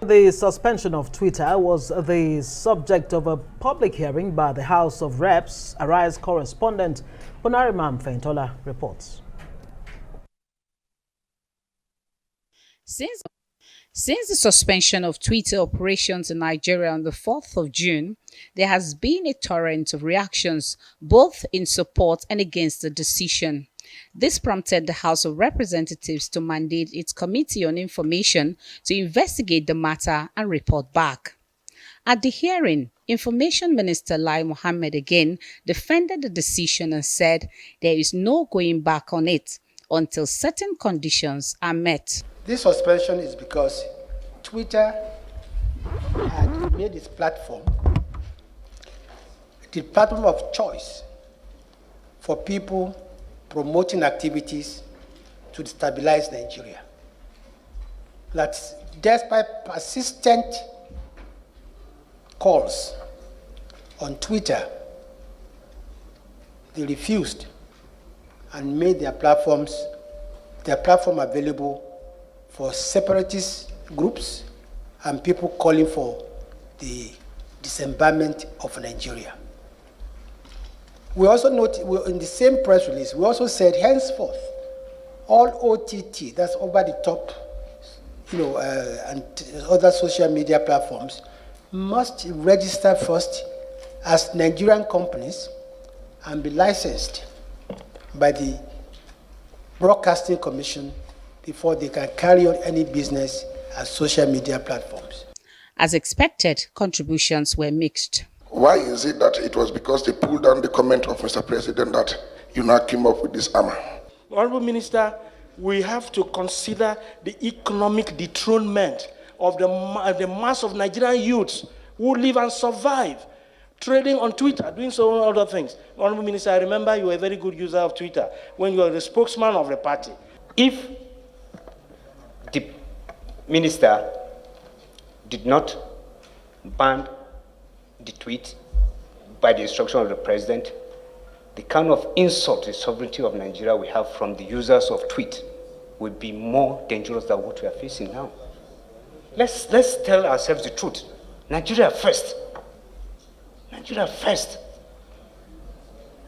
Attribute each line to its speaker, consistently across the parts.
Speaker 1: The suspension of Twitter was the subject of a public hearing by the House of Reps. Arise correspondent Ponarimam Fentola reports.
Speaker 2: Since the suspension of Twitter operations in Nigeria on the 4th of June, there has been a torrent of reactions, both in support and against the decision. This prompted the House of Representatives to mandate its Committee on Information to investigate the matter and report back. At the hearing, Information Minister Lai Mohammed again defended the decision and said there is no going back on it until certain conditions are met.
Speaker 3: This suspension is because Twitter had made its platform the platform of choice for people promoting activities to destabilize Nigeria. That despite persistent calls on Twitter, they refused and made their platform available for separatist groups and people calling for the dismemberment of Nigeria. We also note in the same press release, we also said henceforth, all OTT, that's over the top, and other social media platforms, must register first as Nigerian companies and be licensed by the Broadcasting Commission before they can carry on any business as social media platforms.
Speaker 2: As expected, contributions were mixed.
Speaker 4: Why is it that it was because they pulled down the comment of Mr. President that you now came up with this armor?
Speaker 5: Honorable Minister, we have to consider the economic dethronement of the mass of Nigerian youths who live and survive trading on Twitter, doing so many other things. Honorable Minister, I remember you were a very good user of Twitter when you were the spokesman of the party.
Speaker 6: If the minister did not ban the tweet by the instruction of the president, the kind of insult to the sovereignty of Nigeria we have from the users of tweet would be more dangerous than what we are facing now. Let's tell ourselves the truth. Nigeria first. Nigeria first.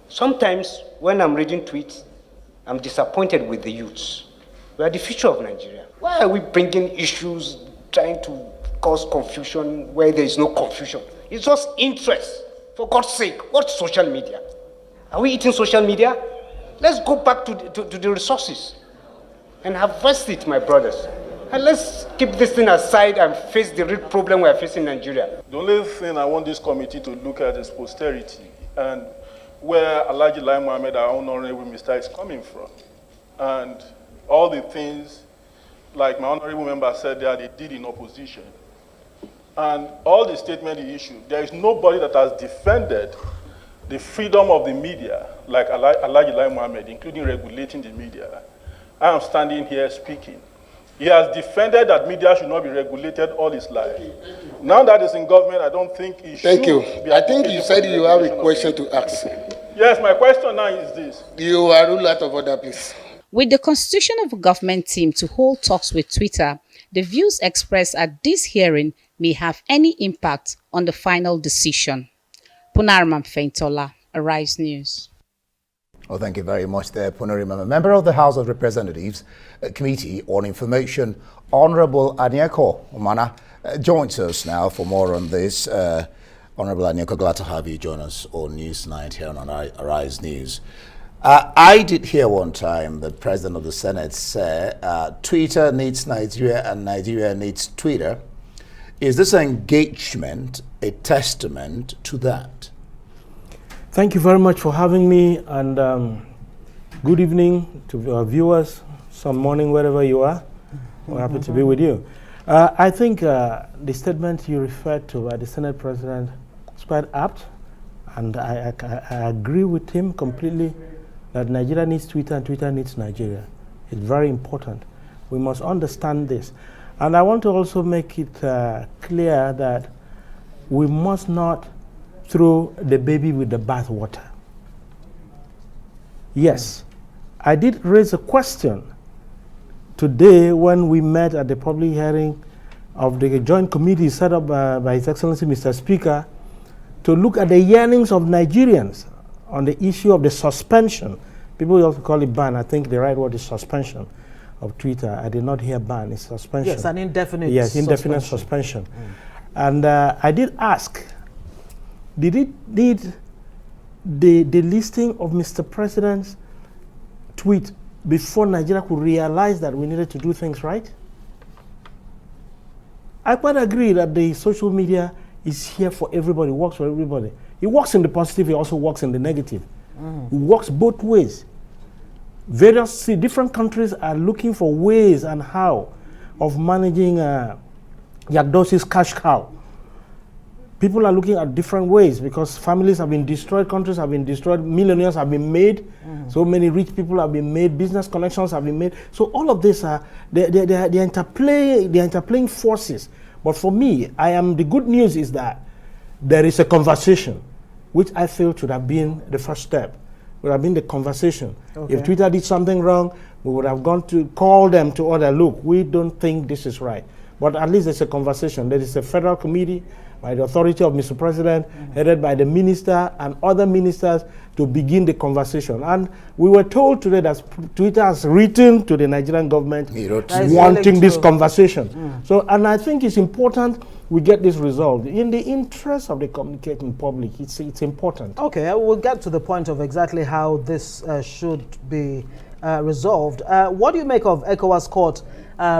Speaker 6: Sometimes when I'm reading tweets, I'm disappointed with the youths. We are the future of Nigeria. Why are we bringing issues, trying to cause confusion where there is no confusion? It's just interest. For God's sake, what's social media? Are we eating social media? Let's go back to the resources and harvest it, my brothers. And let's keep this thing aside and face the real problem we are facing in Nigeria.
Speaker 7: The only thing I want this committee to look at is posterity and where Alhaji Lai Mohammed, our honorable minister, is coming from. And all the things, like my honorable member said there, they did in opposition. And all the statement he issued, there is nobody that has defended the freedom of the media like Alhaji Lai Mohammed, including regulating the media. I am standing here speaking. He has defended that media should not be regulated all his life. Now that he's in government, I don't think he should.
Speaker 4: Thank you. I think you said you have a question to ask.
Speaker 7: Yes, my question now is this.
Speaker 4: You are ruled out of order, please.
Speaker 2: With the constitution of a government team to hold talks with Twitter, the views expressed at this hearing may have any impact on the final decision. Ponarimam Fentola, Arise News.
Speaker 8: Well, thank you very much there, Ponarimam. A member of the House of Representatives Committee on Information, Honorable Aniekan Umanah, joins us now for more on this. Honorable Aniekan, glad to have you join us on News Night here on Arise News. I did hear one time the President of the Senate say Twitter needs Nigeria and Nigeria needs Twitter. Is this engagement a testament to that?
Speaker 9: Thank you very much for having me, and good evening to our viewers, some morning wherever you are. We're happy to be with you. I think the statement you referred to by the Senate President is quite apt, and I agree with him completely that Nigeria needs Twitter and Twitter needs Nigeria. It's very important. We must understand this. And I want to also make it clear that we must not throw the baby with the bathwater. Yes, I did raise a question today when we met at the public hearing of the joint committee set up by His Excellency Mr. Speaker to look at the yearnings of Nigerians on the issue of the suspension. People also call it ban. I think the right word is suspension of Twitter. I did not hear ban, it's suspension.
Speaker 1: Yes, an indefinite
Speaker 9: Yes, indefinite suspension. And I did ask, did the listing of Mr. President's tweet before Nigeria could realize that we needed to do things right? I quite agree that the social media is here for everybody, works for everybody. It works in the positive, it also works in the negative. It works both ways. Different countries are looking for ways and how of managing Yagdosi's cash cow. People are looking at different ways because families have been destroyed, countries have been destroyed, millionaires have been made, so many rich people have been made, business connections have been made. So all of this are they're interplaying forces. But for me, the good news is that there is a conversation, which I feel should have been the first step. Would have been the conversation. Okay. If Twitter did something wrong, we would have gone to call them to order. Look, we don't think this is right. But at least there's a conversation. There is a federal committee by the authority of Mr. President, headed by the minister and other ministers to begin the conversation. And we were told today that Twitter has written to the Nigerian government wanting this conversation. So, and I think it's important we get this resolved. In the interest of the communicating public, it's important.
Speaker 1: Okay, we'll get to the point of exactly how this should be resolved. What do you make of ECOWAS court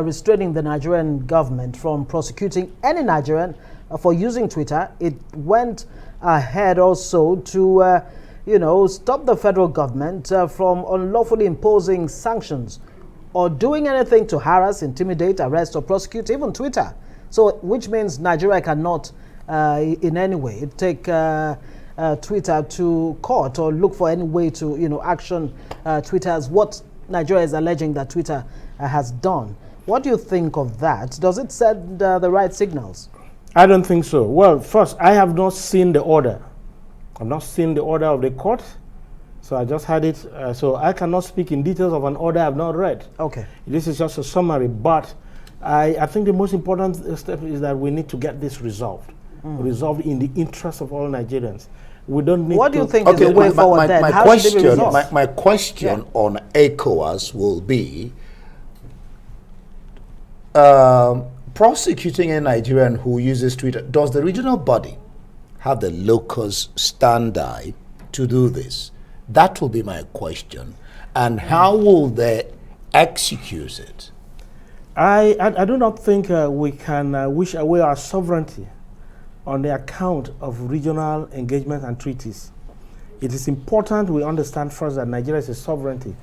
Speaker 1: restraining the Nigerian government from prosecuting any Nigerian for using Twitter? It went ahead also to, stop the federal government from unlawfully imposing sanctions or doing anything to harass, intimidate, arrest, or prosecute even Twitter. So, which means Nigeria cannot, in any way, take Twitter to court or look for any way to, action Twitter as what Nigeria is alleging that Twitter has done. What do you think of that? Does it send the right signals?
Speaker 9: I don't think so. Well, first, I have not seen the order. I've not seen the order of the court, so I just had it. So I cannot speak in details of an order I've not read. Okay. This is just a summary, but I think the most important step is that we need to get this resolved. Resolved in the interest of all Nigerians. We don't need
Speaker 1: What do you think is the way forward then? How should it be resolved?
Speaker 8: My question on ECOWAS will be, prosecuting a Nigerian who uses Twitter, does the regional body have the locus standi to do this? That will be my question. And how will they execute it?
Speaker 9: I do not think we can wish away our sovereignty on the account of regional engagement and treaties. It is important we understand first that Nigeria is a sovereignty.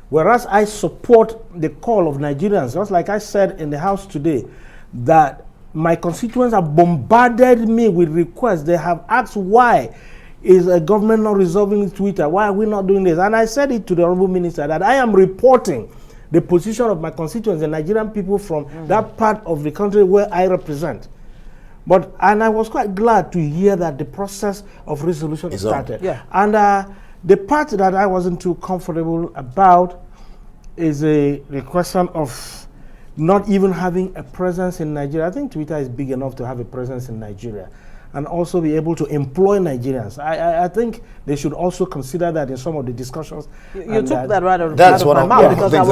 Speaker 9: Whereas I support the call of Nigerians, just like I said in the House today, that my constituents have bombarded me with requests. They have asked, why is a government not resolving Twitter? Why are we not doing this? And I said it to the Honorable Minister that I am reporting the position of my constituents, the Nigerian people from that part of the country where I represent. And I was quite glad to hear that the process of resolution started. Yeah. And the part that I wasn't too comfortable about is the question of not even having a presence in Nigeria. I think Twitter is big enough to have a presence in Nigeria and also be able to employ Nigerians. I think they should also consider that in some of the discussions.
Speaker 1: You took that right out of
Speaker 8: my mouth. Because that's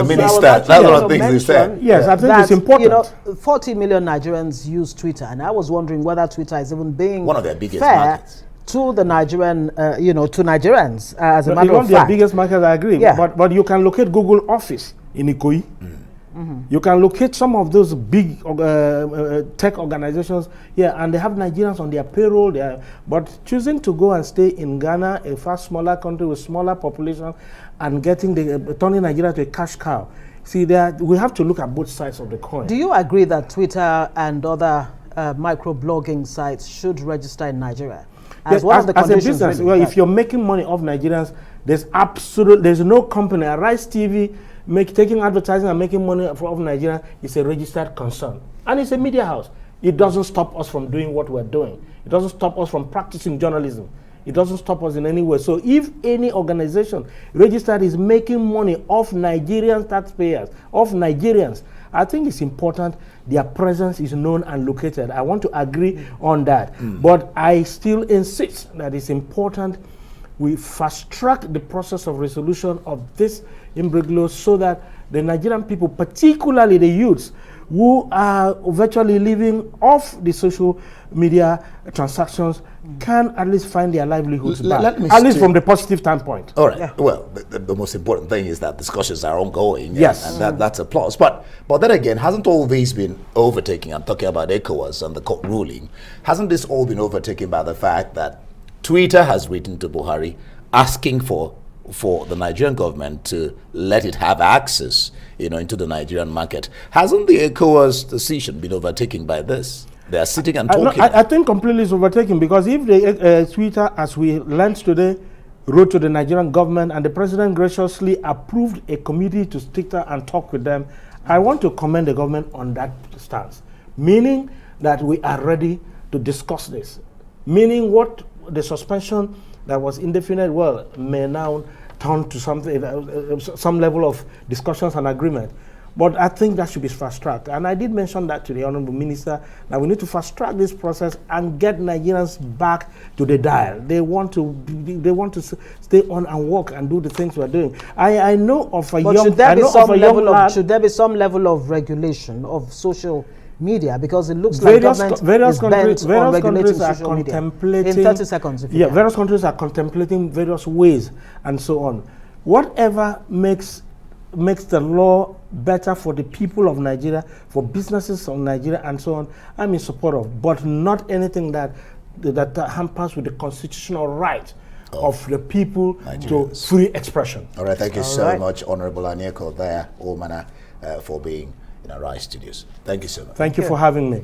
Speaker 8: one of the things he said.
Speaker 9: Yes, I think it's important.
Speaker 1: 40 million Nigerians use Twitter, and I was wondering whether Twitter is even being
Speaker 8: one of their biggest
Speaker 1: fair
Speaker 8: markets
Speaker 1: to the Nigerian, to Nigerians, as a matter of fact.
Speaker 9: Their biggest market, I agree. Yeah. But you can locate Google office in Ikoyi. You can locate some of those big tech organizations here, and they have Nigerians on their payroll. But choosing to go and stay in Ghana, a far smaller country with smaller population, and turning Nigeria to a cash cow. See, we have to look at both sides of the coin.
Speaker 1: Do you agree that Twitter and other microblogging sites should register in Nigeria? As one of the conditions.
Speaker 9: As a business, well, if you're making money off Nigerians, there's no company. Arise TV taking advertising and making money off Nigeria is a registered concern, and it's a media house. It doesn't stop us from doing what we're doing. It doesn't stop us from practicing journalism. It doesn't stop us in any way. So if any organization registered is making money off Nigerian taxpayers, off Nigerians, I think it's important their presence is known and located. I want to agree on that. But I still insist that it's important we fast track the process of resolution of this imbroglio so that the Nigerian people, particularly the youths, who are virtually living off the social media transactions, can at least find their livelihoods back, at least from the positive standpoint.
Speaker 8: All right. Yeah. Well, the most important thing is that discussions are ongoing.
Speaker 9: Yes.
Speaker 8: And that's a plus. But then again, hasn't all this been overtaken? I'm talking about ECOWAS and the court ruling. Hasn't this all been overtaken by the fact that Twitter has written to Buhari asking for the Nigerian government to let it have access, into the Nigerian market? Hasn't the ECOWAS decision been overtaken by this? They are sitting and talking.
Speaker 9: I think completely it's overtaken, because if the Twitter, as we learned today, wrote to the Nigerian government and the president graciously approved a committee to sit there and talk with them, I want to commend the government on that stance, meaning that we are ready to discuss this, meaning what the suspension that was indefinite may now turn to something, some level of discussions and agreement. But I think that should be fast-tracked. And I did mention that to the Honorable Minister, that we need to fast-track this process and get Nigerians back to the dial. They want to stay on and work and do the things we're doing. I know of a young... But
Speaker 1: should there be some level of regulation of social media, because it looks like government is bent on regulating social media. In 30 seconds, if you can.
Speaker 9: Various countries are contemplating various ways and so on. Whatever makes the law better for the people of Nigeria, for businesses of Nigeria and so on, I'm in support of, but not anything that hampers with the constitutional right of the people to free expression.
Speaker 8: All right, thank you so much, Honorable Aniekan there, Umanah, for being in our Rise Studios. Thank you so much.
Speaker 9: Thank you for having me.